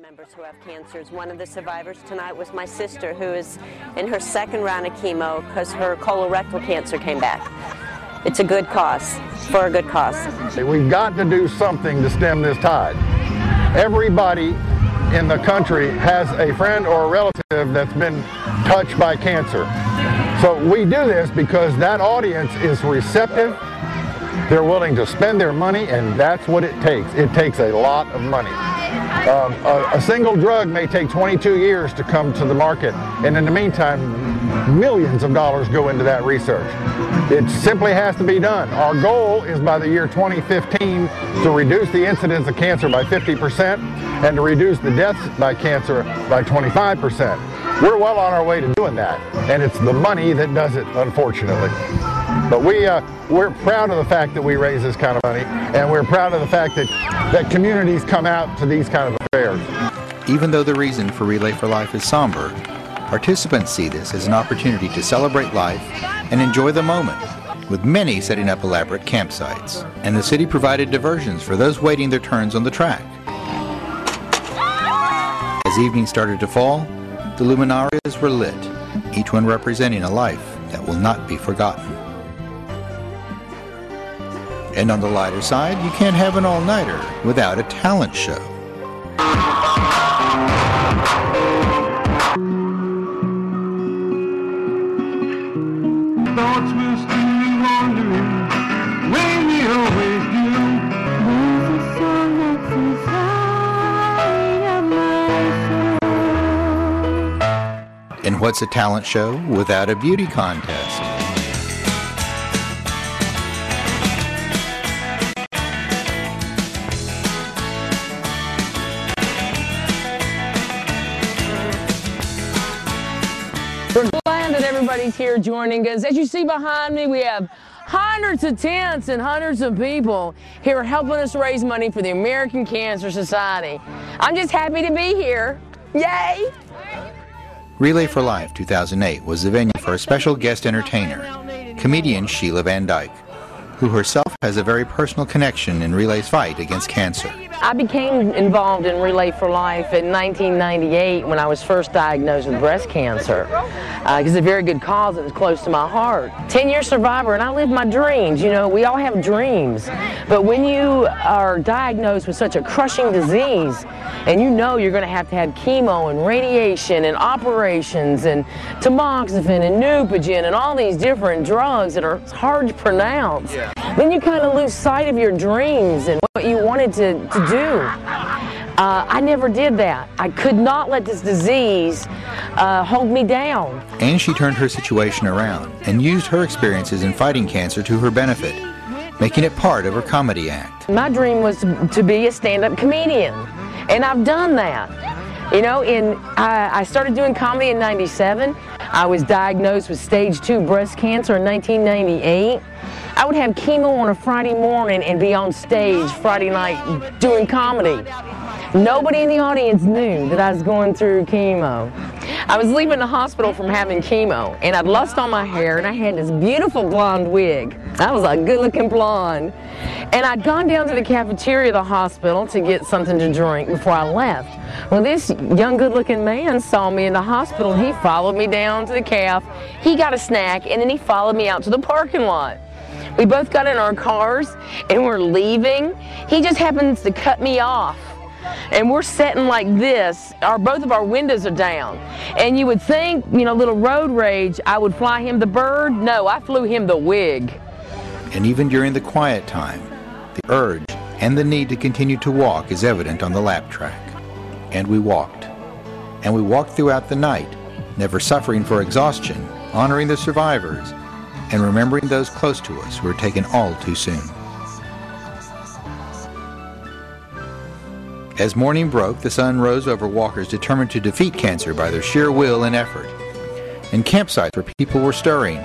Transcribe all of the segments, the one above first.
Members who have cancers. One of the survivors tonight was my sister, who is in her second round of chemo because her colorectal cancer came back. It's a good cause, for a good cause. We've got to do something to stem this tide. Everybody in the country has a friend or a relative that's been touched by cancer. So we do this because that audience is receptive. They're willing to spend their money, and that's what it takes. It takes a lot of money. A single drug may take 22 years to come to the market, and in the meantime, millions of dollars go into that research. It simply has to be done. Our goal is by the year 2015 to reduce the incidence of cancer by 50% and to reduce the deaths by cancer by 25%. We're well on our way to doing that, and it's the money that does it, unfortunately. But we're proud of the fact that we raise this kind of money, and we're proud of the fact that communities come out to these kind of affairs. Even though the reason for Relay for Life is somber, participants see this as an opportunity to celebrate life and enjoy the moment, with many setting up elaborate campsites. And the city provided diversions for those waiting their turns on the track. As evening started to fall, the luminarias were lit, each one representing a life that will not be forgotten. And on the lighter side, you can't have an all-nighter without a talent show. Thoughts will still wander when we always do. There's a song that's inside of my soul. And what's a talent show without a beauty contest? We're glad that everybody's here joining us. As you see behind me, we have hundreds of tents and hundreds of people here helping us raise money for the American Cancer Society. I'm just happy to be here. Yay! Relay for Life 2008 was the venue for a special guest entertainer, comedian Sheila Van Dyke, who herself has a very personal connection in Relay's fight against cancer. I became involved in Relay for Life in 1998 when I was first diagnosed with breast cancer. It's a very good cause and it's close to my heart. 10-year survivor, and I live my dreams. You know, we all have dreams. But when you are diagnosed with such a crushing disease, and you know you're going to have chemo and radiation and operations and tamoxifen and Neupogen and all these different drugs that are hard to pronounce, then you kind of lose sight of your dreams and what you wanted to do. I never did that. I could not let this disease hold me down. And she turned her situation around and used her experiences in fighting cancer to her benefit, making it part of her comedy act. My dream was to be a stand-up comedian, and I've done that. You know, I started doing comedy in '97. I was diagnosed with stage 2 breast cancer in 1998. I would have chemo on a Friday morning and be on stage Friday night doing comedy. Nobody in the audience knew that I was going through chemo. I was leaving the hospital from having chemo, and I'd lost all my hair, and I had this beautiful blonde wig. I was a good-looking blonde. And I'd gone down to the cafeteria of the hospital to get something to drink before I left. Well, this young, good-looking man saw me in the hospital. He followed me down to the caf. He got a snack, and then he followed me out to the parking lot. We both got in our cars, and we're leaving. He just happens to cut me off. And we're sitting like this. Both of our windows are down. And you would think, you know, little road rage, I would fly him the bird. No, I flew him the wig. And even during the quiet time, the urge and the need to continue to walk is evident on the lap track. And we walked. And we walked throughout the night, never suffering for exhaustion, honoring the survivors, and remembering those close to us who were taken all too soon. As morning broke, the sun rose over walkers determined to defeat cancer by their sheer will and effort, and campsites where people were stirring,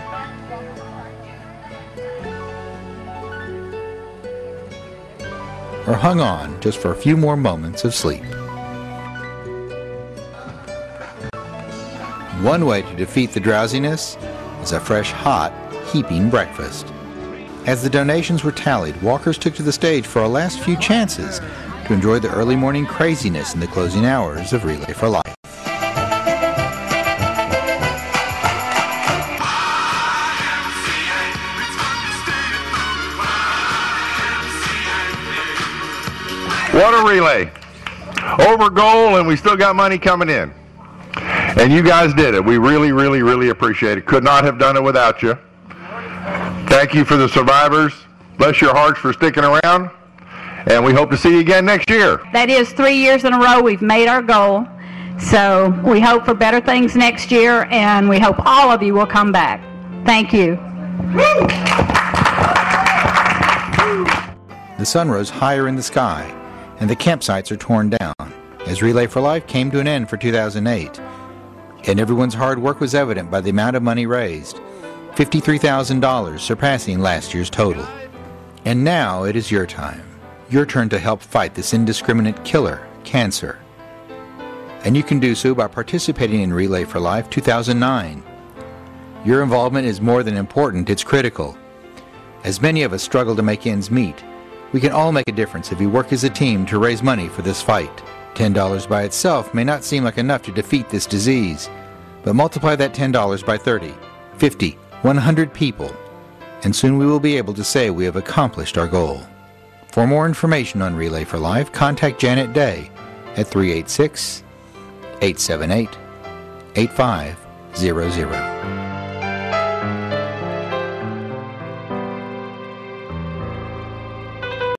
or hung on just for a few more moments of sleep. One way to defeat the drowsiness is a fresh, hot, heaping breakfast. As the donations were tallied, walkers took to the stage for a last few chances to enjoy the early morning craziness in the closing hours of Relay for Life. What a relay. Over goal, and we still got money coming in. And you guys did it. We really, really, really appreciate it. Could not have done it without you. Thank you for the survivors. Bless your hearts for sticking around. And we hope to see you again next year. That is 3 years in a row we've made our goal. So we hope for better things next year, and we hope all of you will come back. Thank you. The sun rose higher in the sky, and the campsites are torn down as Relay for Life came to an end for 2008. And everyone's hard work was evident by the amount of money raised, $53,000, surpassing last year's total. And now it is your time. Your turn to help fight this indiscriminate killer, cancer. And you can do so by participating in Relay for Life 2009. Your involvement is more than important, it's critical. As many of us struggle to make ends meet, we can all make a difference if we work as a team to raise money for this fight. $10 by itself may not seem like enough to defeat this disease, but multiply that $10 by 30, 50, 100 people, and soon we will be able to say we have accomplished our goal. For more information on Relay for Life, contact Janet Day at 386-878-8500.